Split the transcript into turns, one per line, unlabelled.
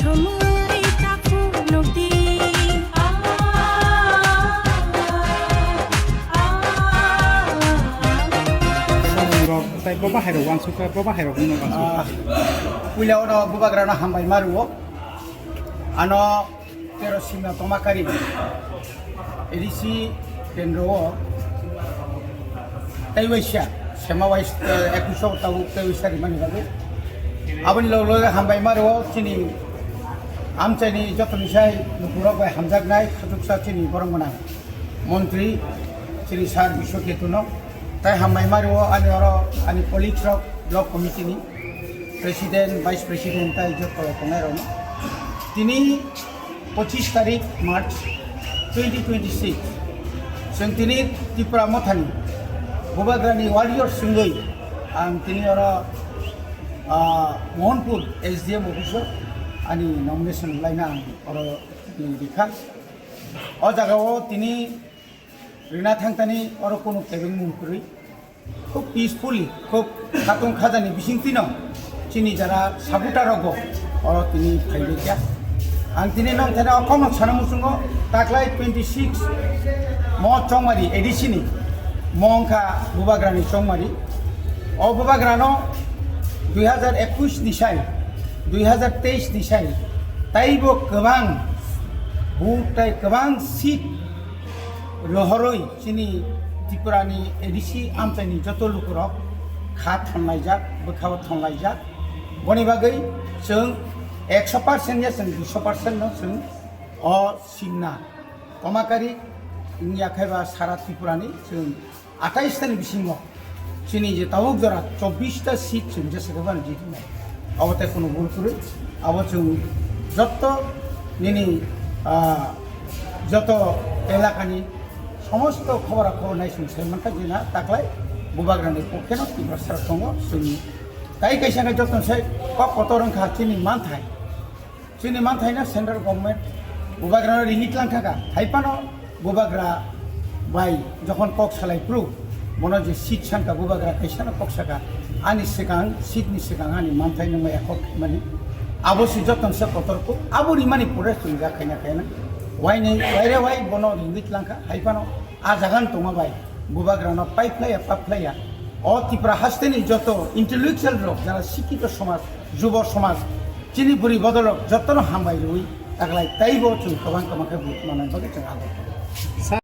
সময় তাকো নদী
tay baba hai wan suka baba hai ni wan
pulau no bubagrana hambai maruo ano pero sima tomakari edisi kendro taiwaisha semawais ekusau tahu taiwaisha di mana bagu abani lo hambai maruo chini amchani jotoni sai nupura bai hamjak nai khatuksa chini borongona মন্ত্রী শ্রী সার বিশ্বকেতুনো তাই হামাই মারিও আমি আমি politics block কমিটিনি president vice president তাই যত রকমের তিনি 25 তারিখ মার্চ 2026 जों তিনি ত্রিপুরা মথানি বুবাগ্রানি ওয়ারিয়র সিংগই आं তিনি मोहनपुर एसडीएम अफिसाव आंनि नमिनेशन लायना आं देखा अ जागायाव তিনি রিনা থাংতানি और কোনো কেবিন মুখরি খুব পিসফুলি খুব খাতুন খাজানি বিসিংতিন চিনি যারা সাবুটা রগ और তিনি ফাইবেকিয়া आं তিনি নং থানা অকম সানামুসুঙ্গ তাকলাই 26 म चौमारी एडिसिनी मंखा बुबाग्रानी चौमारी अ बुबाग्रानो 2021 निसाय 2023 निसाय ताइबो गोबां बुटाय गोबां सीट लहरै चिनी त्रिपुरानि एडिसि आमचाइनि जत लुकुरक खा थनलायजाक बोखाव थनलायजाक बनि बागै जों 100% या जों 200% न जों अ सिंना कमाकारि इनि आखाइबा सारा त्रिपुरानि जों 28 तानि बिसिङाव चिनी जे तावक जरा 24 टा सीट जों जेसेबां जितनाय अबताय कोनो भुल करे अब जों जत निनि जत एलाकानि समस्त खबर नायसुं सेमोनखा जोंना दाख्लै बुबाग्रानि पक्षेनो त्रिपुरा सारा दङ जोंनि ताइ कायसाखै जतनसै कतरंखा चिनी मानथायना सेन्ट्रेल गभर्नमेन्ट बुबाग्रानो रिलिट लांखाखा हाइपानो बुबाग्रा बाय जखन कक सालायप्रुब मनो जे सीट सानखा बुबाग्रा कायसानो कक्साखा आंनि सिगां सीटनि सिगां आंनि मानथाय नङा एकक माने आबोसि जतनसै कतरखौ आबोरि माने पुरे जों जाखायना वाइने वाइरे वाइ बनो रिलिट लांखा हाइपानो आ जागान तमाबाय बुबाग्रानो पाइपलाया अ त्रिपुरा हास्तेनि जत इंटेलेक्चुअल रक जारा शिक्षित समाज युव समाज चिनी बुरि बदलक जतन हामबाय रुइ तागलाय ताइबो जों गोबां कमाखै बुथुमनानै जों आगर